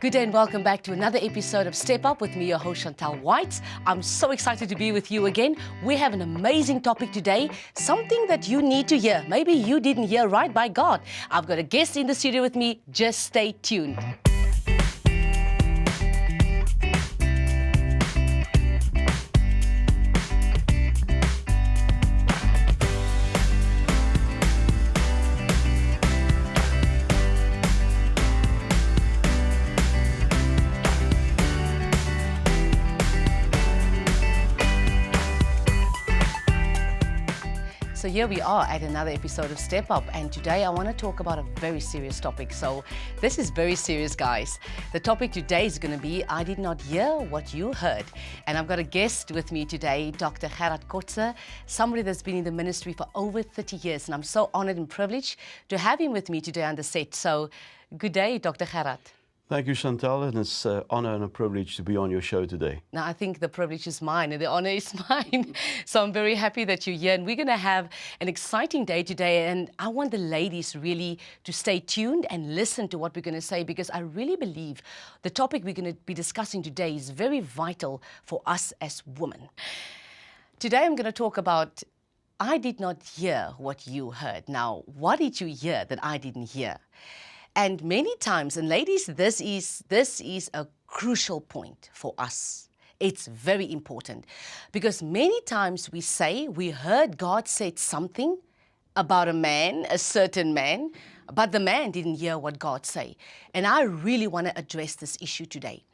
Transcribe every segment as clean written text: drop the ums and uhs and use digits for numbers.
Good day and welcome back to another episode of Step Up with me, your host Chanthal Whites. I'm so excited to be with you again. We have an amazing topic today, something that you need to hear. Maybe you didn't hear right by God. I've got a guest in the studio with me. Just stay tuned. So here we are at another episode of Step Up, and today I want to talk about a very serious topic. So this is very serious, guys. The topic today is going to be, I did not hear what you heard. And I've got a guest with me today, Dr. Gerard Kotze, somebody that's been in the ministry for over 30 years. And I'm so honored and privileged to have him with me today on the set. So good day, Dr. Gerard. Thank you, Chantal, and it's an honor and a privilege to be on your show today. Now, I think the privilege is mine and the honor is mine. So I'm very happy that you're here, and we're going to have an exciting day today, and I want the ladies really to stay tuned and listen to what we're going to say, because I really believe the topic we're going to be discussing today is very vital for us as women. Today I'm going to talk about, I did not hear what you heard. Now, what did you hear that I didn't hear? And many times, and ladies, this is a crucial point for us. It's very important, because many times we say we heard God said something about a man, a certain man, but the man didn't hear what God say. And I really want to address this issue today.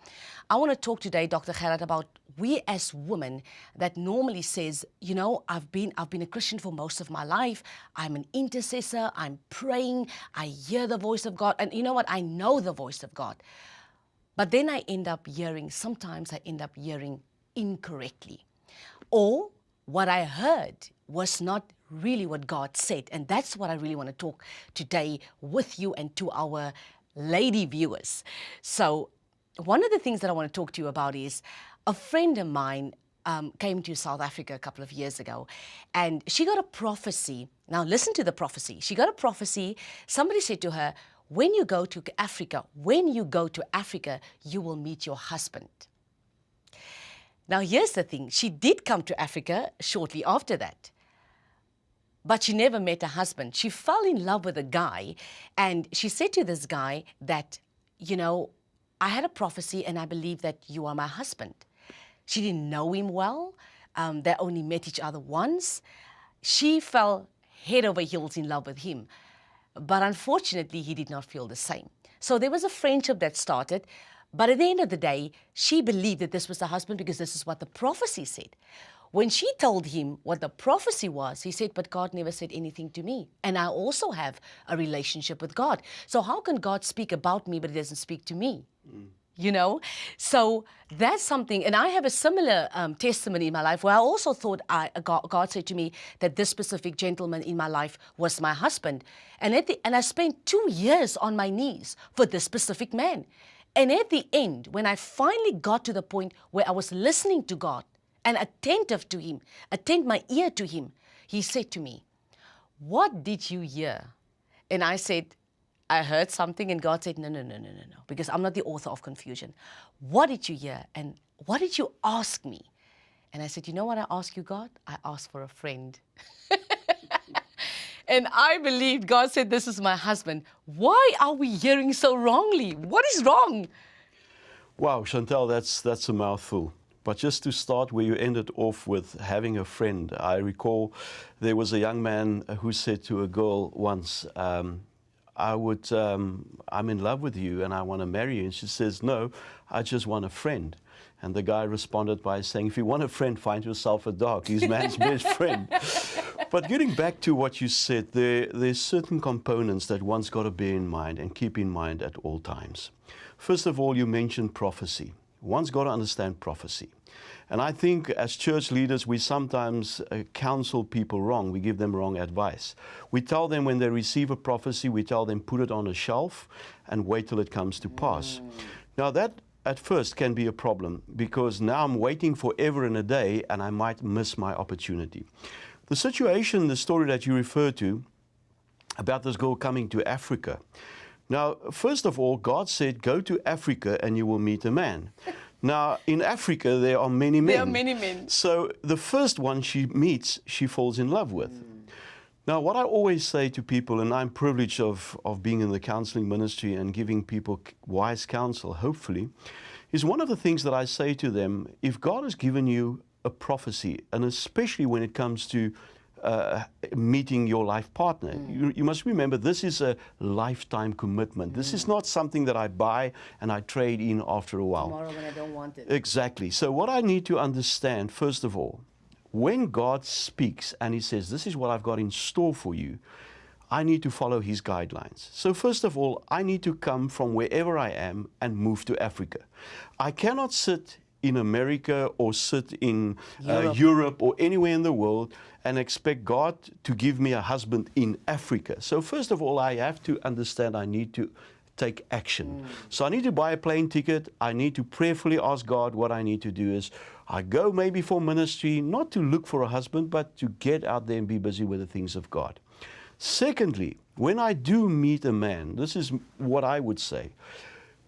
I want to talk today, Dr. Gerard, about we as women that normally says, you know, I've been a Christian for most of my life. I'm an intercessor. I'm praying. I hear the voice of God. And you know what? I know the voice of God. But then sometimes I end up hearing incorrectly. Or what I heard was not really what God said. And that's what I really want to talk today with you and to our lady viewers. So one of the things that I want to talk to you about is a friend of mine came to South Africa a couple of years ago, and she got a prophecy. Now listen to the prophecy. She got a prophecy. Somebody said to her, when you go to Africa, you will meet your husband. Now here's the thing. She did come to Africa shortly after that, but she never met a husband. She fell in love with a guy, and she said to this guy that, you know, I had a prophecy and I believe that you are my husband. She didn't know him well. They only met each other once. She fell head over heels in love with him. But unfortunately, he did not feel the same. So there was a friendship that started. But at the end of the day, she believed that this was the husband because this is what the prophecy said. When she told him what the prophecy was, he said, but God never said anything to me. And I also have a relationship with God. So how can God speak about me, but he doesn't speak to me? You know, so that's something. And I have a similar testimony in my life where I also thought God said to me that this specific gentleman in my life was my husband. And I spent 2 years on my knees for this specific man. And at the end, when I finally got to the point where I was listening to God and attentive to him, attend my ear to him, he said to me, what did you hear? And I said, I heard something, and God said, no, because I'm not the author of confusion. What did you hear? And what did you ask me? And I said, you know what I asked you, God? I asked for a friend. And I believed God said, this is my husband. Why are we hearing so wrongly? What is wrong? Wow, Chantal, that's a mouthful. But just to start where you ended off with having a friend, I recall there was a young man who said to a girl once, I'm in love with you and I want to marry you. And she says, no, I just want a friend. And the guy responded by saying, if you want a friend, find yourself a dog. He's man's best friend. But getting back to what you said, there's certain components that one's got to bear in mind and keep in mind at all times. First of all, you mentioned prophecy. One's got to understand prophecy. And I think as church leaders, we sometimes counsel people wrong. We give them wrong advice. We tell them when they receive a prophecy, we tell them put it on a shelf and wait till it comes to pass. Now that at first can be a problem, because now I'm waiting forever and a day and I might miss my opportunity. The situation, the story that you refer to about this girl coming to Africa. Now, first of all, God said, go to Africa and you will meet a man. Now, in Africa, there are many men. There are many men. So the first one she meets, she falls in love with. Now, what I always say to people, and I'm privileged of being in the counseling ministry and giving people wise counsel, hopefully, is one of the things that I say to them, if God has given you a prophecy, and especially when it comes to meeting your life partner. You must remember, this is a lifetime commitment. This is not something that I buy and I trade in after a while. Tomorrow when I don't want it. Exactly. So what I need to understand, first of all, when God speaks and He says, this is what I've got in store for you, I need to follow His guidelines. So first of all, I need to come from wherever I am and move to Africa. I cannot sit in America or sit in Europe or anywhere in the world and expect God to give me a husband in Africa. So first of all, I have to understand I need to take action. So I need to buy a plane ticket. I need to prayerfully ask God. What I need to do is I go maybe for ministry, not to look for a husband, but to get out there and be busy with the things of God. Secondly, when I do meet a man, this is what I would say.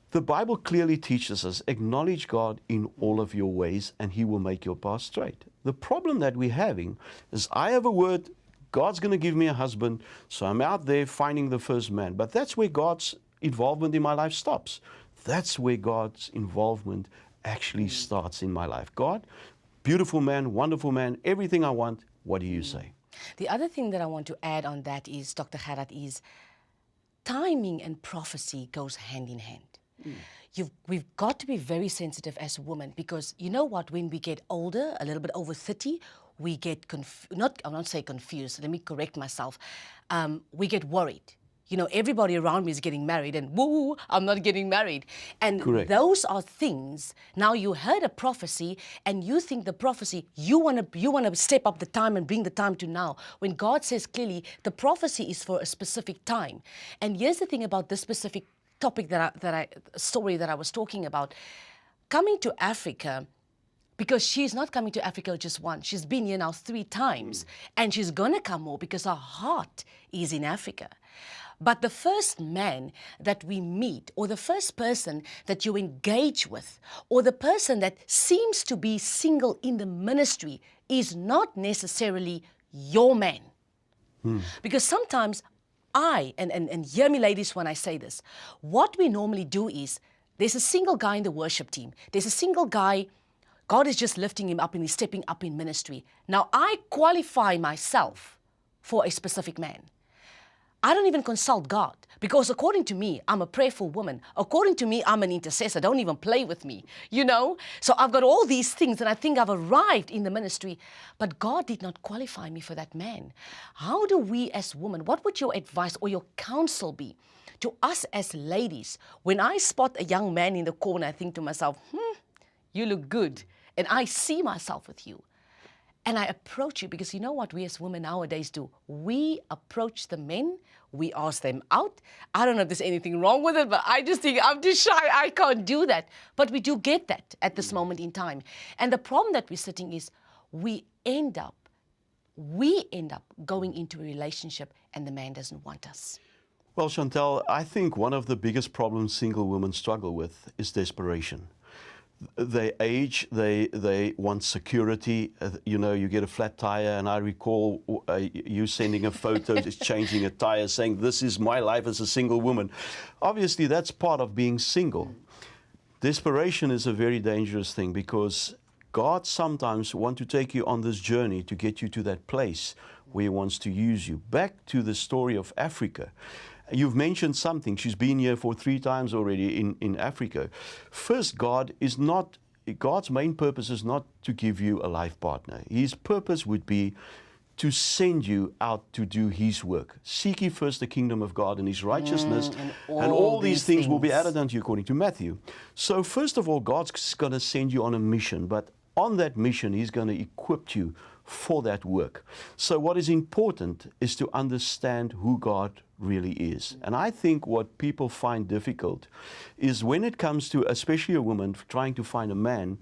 The Bible clearly teaches us, acknowledge God in all of your ways and He will make your path straight. The problem that we're having is I have a word, God's going to give me a husband, so I'm out there finding the first man. But that's where God's involvement in my life stops. That's where God's involvement actually starts in my life. God, beautiful man, wonderful man, everything I want, what do you say? The other thing that I want to add on that is, Dr. Gerard, is timing and prophecy goes hand in hand. We've got to be very sensitive as women, because you know what, when we get older, a little bit over 30, we get, I'll not say confused, let me correct myself, we get worried. You know, everybody around me is getting married and woo, I'm not getting married. And Correct. Those are things, now you heard a prophecy and you think the prophecy, you want to step up the time and bring the time to now. When God says clearly, the prophecy is for a specific time. And here's the thing about this specific topic story that I was talking about. Coming to Africa, because she's not coming to Africa just once. She's been here now 3 times. And she's going to come more because her heart is in Africa. But the first man that we meet, or the first person that you engage with, or the person that seems to be single in the ministry is not necessarily your man. Because sometimes and hear me ladies when I say this, what we normally do is, there's a single guy in the worship team. There's a single guy, God is just lifting him up and he's stepping up in ministry. Now I qualify myself for a specific man. I don't even consult God, because according to me, I'm a prayerful woman. According to me, I'm an intercessor. Don't even play with me, you know? So I've got all these things and I think I've arrived in the ministry, but God did not qualify me for that man. How do we as women, what would your advice or your counsel be to us as ladies? When I spot a young man in the corner, I think to myself, you look good, and I see myself with you. And I approach you, because you know what we as women nowadays do? We approach the men, we ask them out. I don't know if there's anything wrong with it, but I just think I'm too shy, I can't do that. But we do get that at this moment in time. And the problem that we're sitting is we end up going into a relationship and the man doesn't want us. Well, Chanthal, I think one of the biggest problems single women struggle with is desperation. They age, they want security. You know, you get a flat tire, and I recall you sending a photo, just changing a tire, saying, this is my life as a single woman. Obviously, that's part of being single. Desperation is a very dangerous thing, because God sometimes wants to take you on this journey to get you to that place where He wants to use you. Back to the story of Africa. You've mentioned something. She's been here for 3 times already in Africa. First, God's main purpose is not to give you a life partner. His purpose would be to send you out to do His work. Seek ye first the kingdom of God and His righteousness, and all these things will be added unto you, according to Matthew. So first of all, God's going to send you on a mission, but on that mission, He's going to equip you for that work. So what is important is to understand who God really is. And I think what people find difficult is when it comes to, especially a woman, trying to find a man,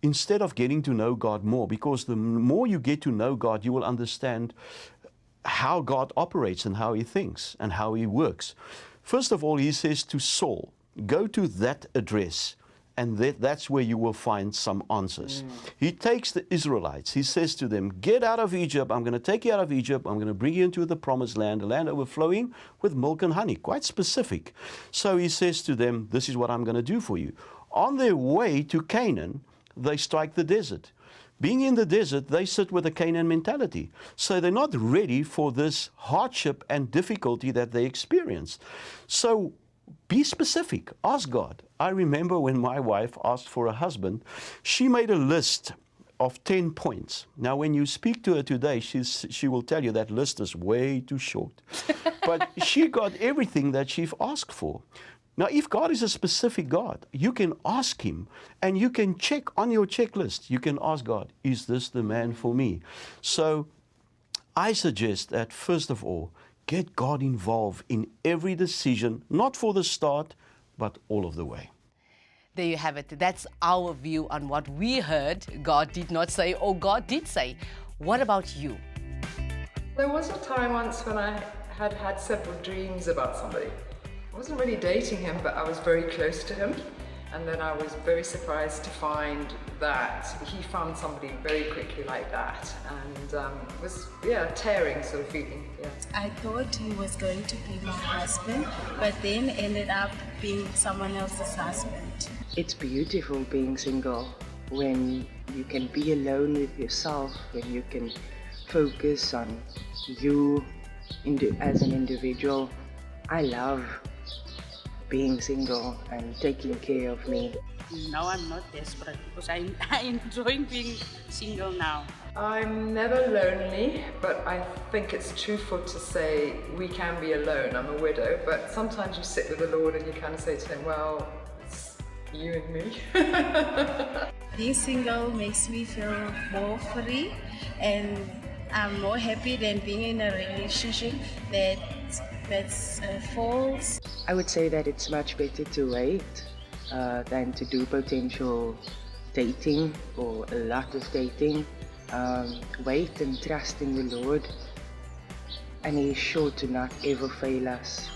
instead of getting to know God more, because the more you get to know God, you will understand how God operates and how He thinks and how He works. First of all, he says to Saul, go to that address, and that's where you will find some answers. He takes the Israelites. He says to them, get out of Egypt. I'm going to take you out of Egypt. I'm going to bring you into the promised land, a land overflowing with milk and honey. Quite specific. So he says to them, this is what I'm going to do for you. On their way to Canaan, they strike the desert. Being in the desert, they sit with a Canaan mentality. So they're not ready for this hardship and difficulty that they experience. So be specific. Ask God. I remember when my wife asked for a husband, she made a list of 10 points. Now, when you speak to her today, she will tell you that list is way too short. But she got everything that she asked for. Now, if God is a specific God, you can ask Him, and you can check on your checklist. You can ask God, is this the man for me? So I suggest that, first of all, get God involved in every decision, not for the start, but all of the way. There you have it. That's our view on what we heard God did not say or God did say. What about you? There was a time once when I had several dreams about somebody. I wasn't really dating him, but I was very close to him. And then I was very surprised to find that he found somebody very quickly like that. And was, a tearing sort of feeling, I thought he was going to be my husband, but then ended up being someone else's husband. It's beautiful being single, when you can be alone with yourself, when you can focus on you as an individual. I love being single and taking care of me. Now I'm not desperate because I'm enjoying being single now. I'm never lonely, but I think it's truthful to say we can be alone. I'm a widow, but sometimes you sit with the Lord and you kind of say to Him, well, it's you and me. Being single makes me feel more free, and I'm more happy than being in a relationship that's false. I would say that it's much better to wait than to do potential dating or a lot of dating. Wait and trust in the Lord, and He is sure to not ever fail us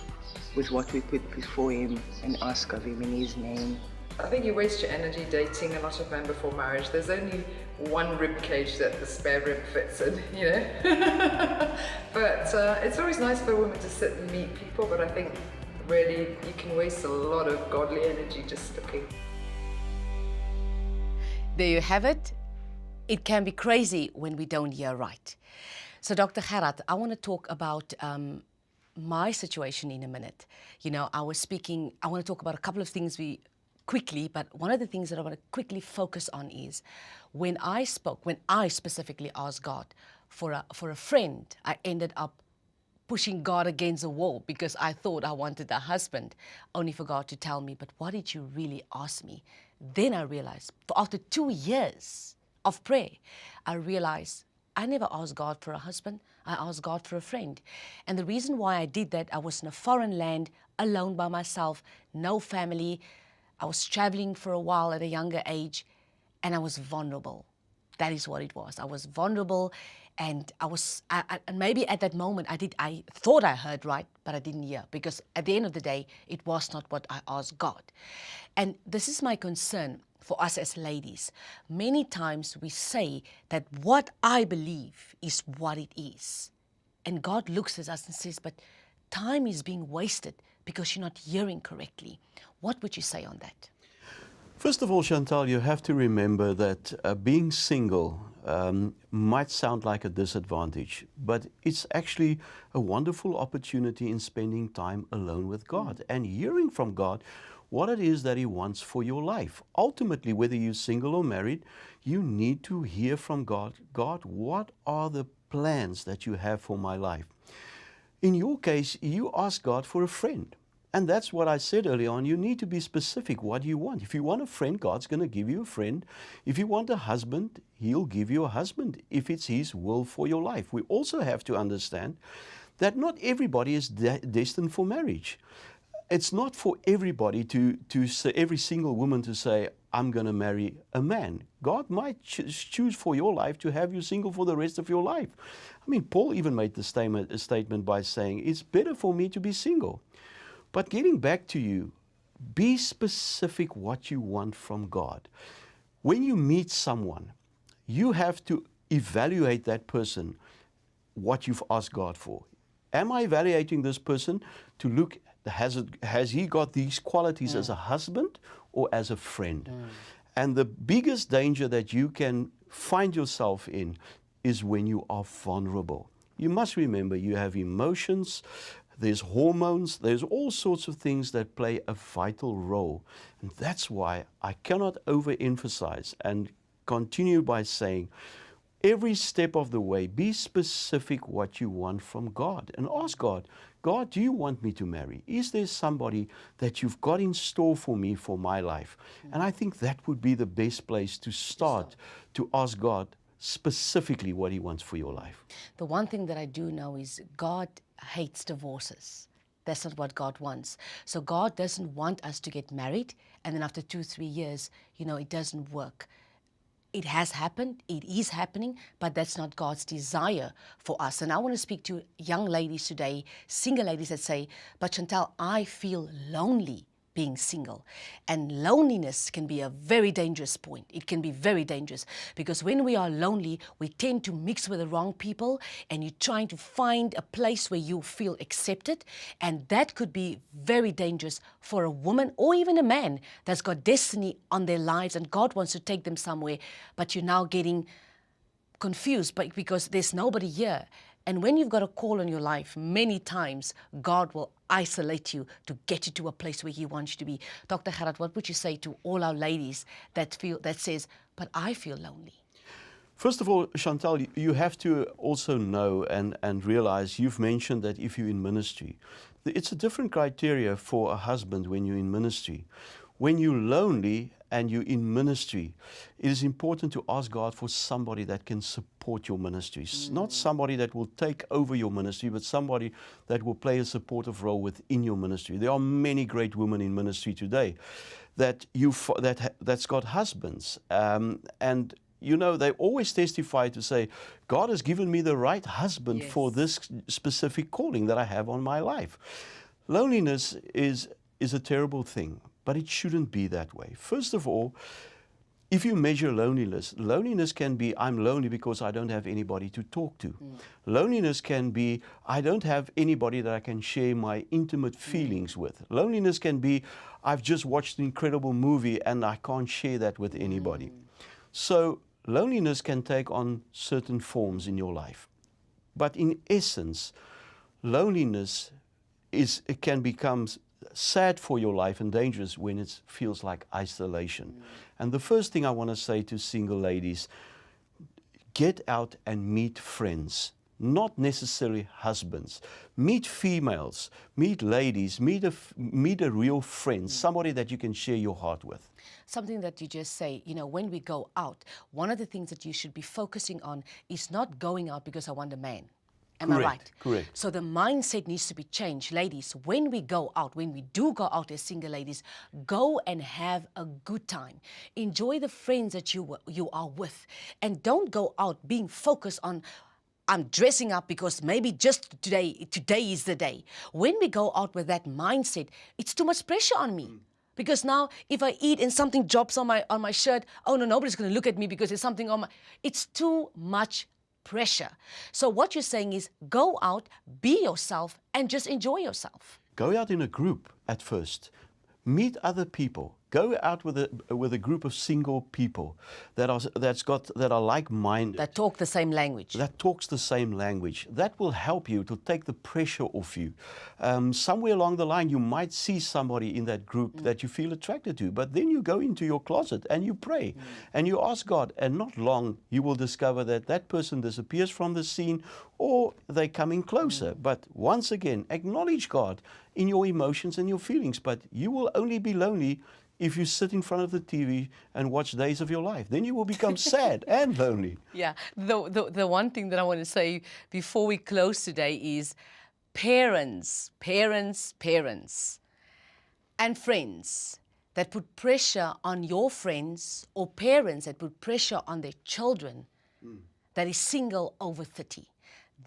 with what we put before Him and ask of Him in His name. I think you waste your energy dating a lot of men before marriage. There's only one rib cage that the spare rib fits in, you know. But it's always nice for a woman to sit and meet people, but I think really you can waste a lot of godly energy just looking. There you have it. It can be crazy when we don't hear right. So Dr. Gerard, I want to talk about my situation in a minute. You know, I want to talk about a couple of things quickly, but one of the things that I want to quickly focus on is when I specifically asked God for a friend, I ended up pushing God against a wall because I thought I wanted a husband, only for God to tell me, but what did you really ask me? Then I realized, after 2 years of prayer, I realized I never asked God for a husband, I asked God for a friend. And the reason why I did that, I was in a foreign land, alone by myself, no family. I was traveling for a while at a younger age, and I was vulnerable. That is what it was. I was vulnerable, and and maybe at that moment I thought I heard right, but I didn't hear, because at the end of the day, it was not what I asked God. And this is my concern for us as ladies. Many times we say that what I believe is what it is. And God looks at us and says, but time is being wasted because you're not hearing correctly. What would you say on that? First of all, Chanthal, you have to remember that being single might sound like a disadvantage, but it's actually a wonderful opportunity in spending time alone with God and hearing from God what it is that He wants for your life. Ultimately, whether you're single or married, you need to hear from God. God, what are the plans that you have for my life? In your case, you ask God for a friend. And that's what I said earlier on. You need to be specific. What do you want? If you want a friend, God's going to give you a friend. If you want a husband, He'll give you a husband if it's His will for your life. We also have to understand that not everybody is destined for marriage. It's not for everybody to say, every single woman to say, I'm going to marry a man. God might choose for your life to have you single for the rest of your life. I mean, Paul even made the statement by saying, it's better for me to be single. But getting back to you, be specific what you want from God. When you meet someone, you have to evaluate that person, what you've asked God for. Am I evaluating this person to look, has he got these qualities as a husband or as a friend? And the biggest danger that you can find yourself in is when you are vulnerable. You must remember you have emotions, there's hormones, there's all sorts of things that play a vital role. And that's why I cannot overemphasize and continue by saying, every step of the way, be specific what you want from God and ask God, God, do you want me to marry? Is there somebody that you've got in store for me for my life? And I think that would be the best place to start to ask God specifically what He wants for your life. The one thing that I do know is God hates divorces. That's not what God wants. So God doesn't want us to get married and then after 2-3 years, it doesn't work. It has happened, it is happening, but that's not God's desire for us. And I want to speak to young ladies today, single ladies that say, but Chanthal, I feel lonely being single. And loneliness can be a very dangerous point. It can be very dangerous because when we are lonely, we tend to mix with the wrong people and you're trying to find a place where you feel accepted. And that could be very dangerous for a woman or even a man that's got destiny on their lives and God wants to take them somewhere, but you're now getting confused because there's nobody here. And when you've got a call on your life, many times God will isolate you to get you to a place where He wants you to be. Dr. Gerard, what would you say to all our ladies that says, but I feel lonely? First of all, Chanthal, you have to also know and realize, you've mentioned that if you're in ministry, it's a different criteria for a husband when you're in ministry. When you're lonely and you're in ministry, it is important to ask God for somebody that can support your ministry. Not somebody that will take over your ministry, but somebody that will play a supportive role within your ministry. There are many great women in ministry today that's got husbands. And they always testify to say, God has given me the right husband for this specific calling that I have on my life. Loneliness is a terrible thing, but it shouldn't be that way. First of all, if you measure loneliness can be, I'm lonely because I don't have anybody to talk to. Loneliness can be, I don't have anybody that I can share my intimate feelings with. Loneliness can be, I've just watched an incredible movie and I can't share that with anybody. So loneliness can take on certain forms in your life. But in essence, loneliness it can become sad for your life and dangerous when it feels like isolation. And the first thing I want to say to single ladies, get out and meet friends, not necessarily husbands. Meet females, meet ladies, meet a real friend, somebody that you can share your heart with. Something that you just say, when we go out, one of the things that you should be focusing on is not going out because I want a man. Am I right? Correct. So the mindset needs to be changed. Ladies, when we go out, when we do go out as single ladies, go and have a good time. Enjoy the friends that you are with. And don't go out being focused on, I'm dressing up because maybe just today is the day. When we go out with that mindset, it's too much pressure on me. Because now if I eat and something drops on my shirt, oh no, nobody's going to look at me because there's something on my... It's too much pressure. So what you're saying is go out, be yourself, and just enjoy yourself. Go out in a group at first. Meet other people. Go out with a group of single people that are like-minded. That talk the same language. That talks the same language. That will help you to take the pressure off you. Somewhere along the line, you might see somebody in that group that you feel attracted to, but then you go into your closet and you pray and you ask God, and not long you will discover that that person disappears from the scene or they're coming closer. But once again, acknowledge God in your emotions and your feelings, but you will only be lonely if you sit in front of the TV and watch days of your life. Then you will become sad and lonely. Yeah, the one thing that I want to say before we close today is parents, and friends that put pressure on your friends, or parents that put pressure on their children that is single over 30.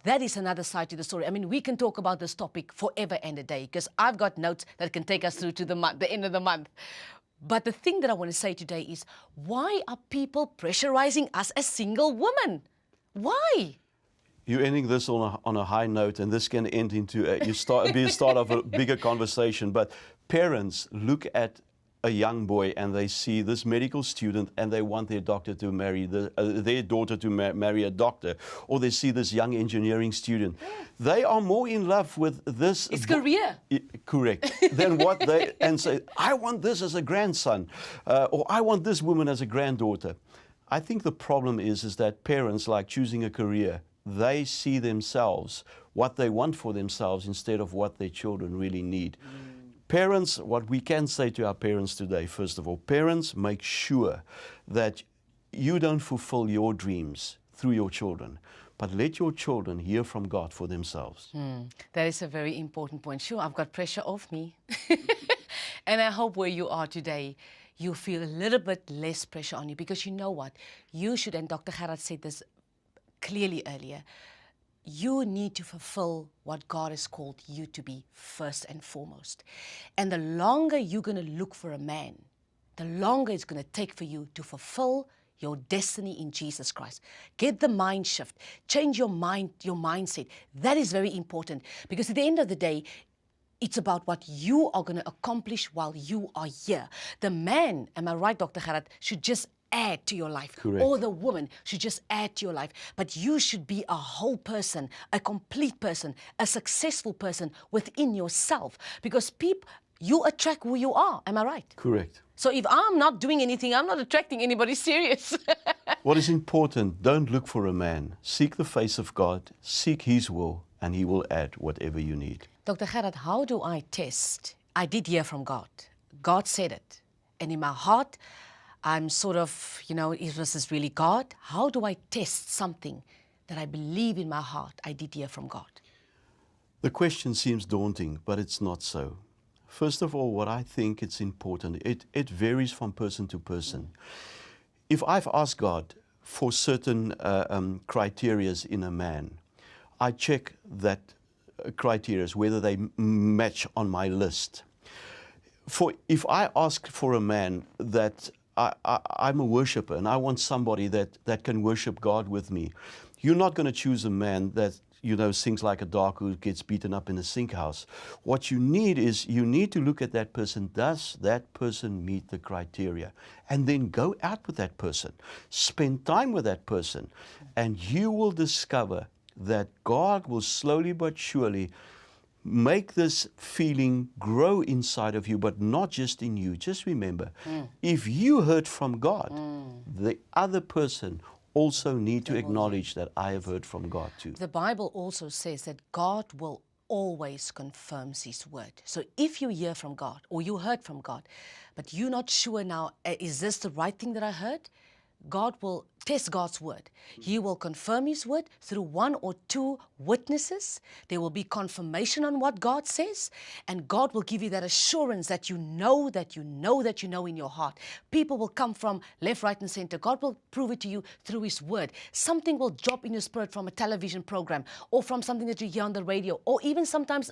that is another side to the story. I mean, we can talk about this topic forever and a day because I've got notes that can take us through to the month, the end of the month. But the thing that I want to say today is, why are people pressurizing us as single women? Why? You're ending this on a high note, and this can end into be a start of a bigger conversation. But parents look at a young boy and they see this medical student and they want their doctor to marry their daughter to marry a doctor, or they see this young engineering student. They are more in love with this. It's career. Correct. Than what they and say, I want this as a grandson, or I want this woman as a granddaughter. I think the problem is that parents, like choosing a career, they see themselves, what they want for themselves, instead of what their children really need. Parents, what we can say to our parents today, first of all, parents, make sure that you don't fulfill your dreams through your children, but let your children hear from God for themselves. That is a very important point. Sure, I've got pressure off me. And I hope where you are today, you feel a little bit less pressure on you, because you know what? You should, and Dr. Gerard said this clearly earlier, you need to fulfill what God has called you to be first and foremost. And the longer you're going to look for a man, the longer it's going to take for you to fulfill your destiny in Jesus Christ. Get the mind shift. Change your mind, your mindset. That is very important, because at the end of the day, it's about what you are going to accomplish while you are here. The man, am I right, Dr. Gerard, should just add to your life. Correct. Or the woman should just add to your life. But you should be a whole person, a complete person, a successful person within yourself. Because people, you attract who you are. Am I right? Correct. So if I'm not doing anything, I'm not attracting anybody serious. What is important, don't look for a man. Seek the face of God, seek His will, and He will add whatever you need. Dr. Gerard, how do I test? I did hear from God. God said it. And in my heart, I'm sort of, is this really God? How do I test something that I believe in my heart I did hear from God? The question seems daunting, but it's not so. First of all, what I think it's important, it varies from person to person. If I've asked God for certain criteria in a man, I check that criteria, whether they match on my list. If I ask for a man that I'm a worshiper and I want somebody that can worship God with me, you're not going to choose a man that sings like a dog who gets beaten up in a sink house. What you need is, you need to look at that person. Does that person meet the criteria? And then go out with that person. Spend time with that person. And you will discover that God will slowly but surely make this feeling grow inside of you, but not just in you. Just remember, if you heard from God, the other person also need to acknowledge that I have heard from God too. The Bible also says that God will always confirm His word. So if you hear from God, or you heard from God, but you're not sure now, is this the right thing that I heard? God will test God's word. He will confirm His word through one or two witnesses. There will be confirmation on what God says, and God will give you that assurance that you know that you know that you know in your heart. People will come from left, right, and center. God will prove it to you through His word. Something will drop in your spirit from a television program, or from something that you hear on the radio, or even sometimes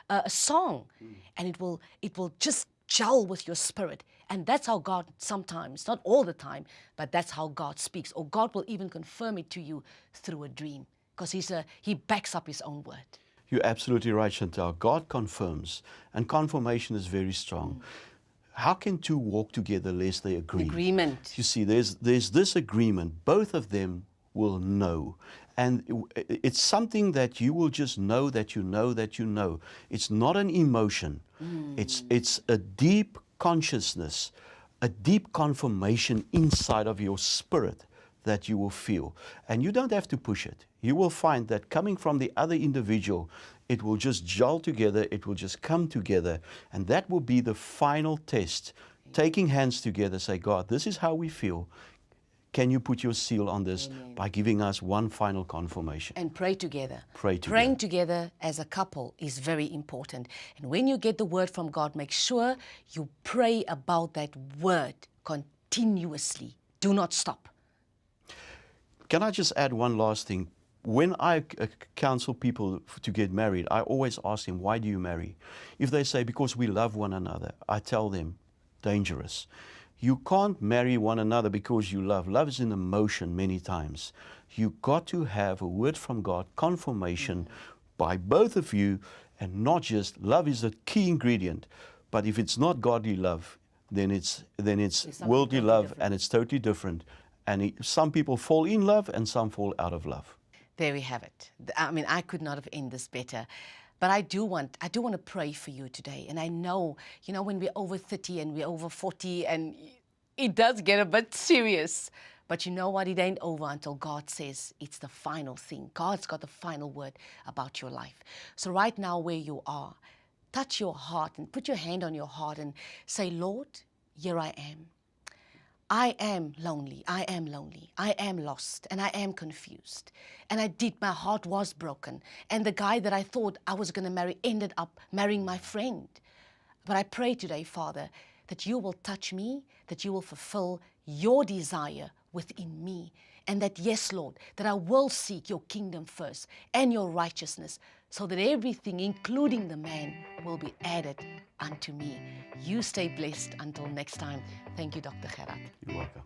a song, and it will just gel with your spirit. And that's how God sometimes, not all the time, but that's how God speaks. Or God will even confirm it to you through a dream, because He backs up His own word. You're absolutely right, Chanthal. God confirms, and confirmation is very strong. How can two walk together lest they agree? Agreement. You see, there's this agreement. Both of them will know. And it's something that you will just know that you know that you know. It's not an emotion. It's a deep consciousness, a deep confirmation inside of your spirit that you will feel. And you don't have to push it. You will find that coming from the other individual, it will just gel together, it will just come together, and that will be the final test. Taking hands together, say, God, this is how we feel. Can you put your seal on this? Amen. By giving us one final confirmation? And pray together. Pray together. Praying together as a couple is very important. And when you get the word from God, make sure you pray about that word continuously. Do not stop. Can I just add one last thing? when I counsel people to get married, I always ask them, why do you marry? If they say, because we love one another, I tell them, dangerous. You can't marry one another because you love. Love is an emotion many times. You got to have a word from God, confirmation by both of you, and not just, love is a key ingredient, but if it's not godly love, then it's something worldly totally love, different. and it's totally different. And some people fall in love and some fall out of love. There we have it. I mean, I could not have ended this better. But I do want to pray for you today. And I know, when we're over 30 and we're over 40, and it does get a bit serious. But you know what? It ain't over until God says it's the final thing. God's got the final word about your life. So right now where you are, touch your heart and put your hand on your heart and say, Lord, here I am. I am lonely, I am lost, and I am confused. And my heart was broken. And the guy that I thought I was going to marry ended up marrying my friend. But I pray today, Father, that you will touch me, that you will fulfill your desire within me. And that, yes, Lord, that I will seek your kingdom first and your righteousness, so that everything, including the man, will be added unto me. You stay blessed until next time. Thank you, Dr. Gerard. You're welcome.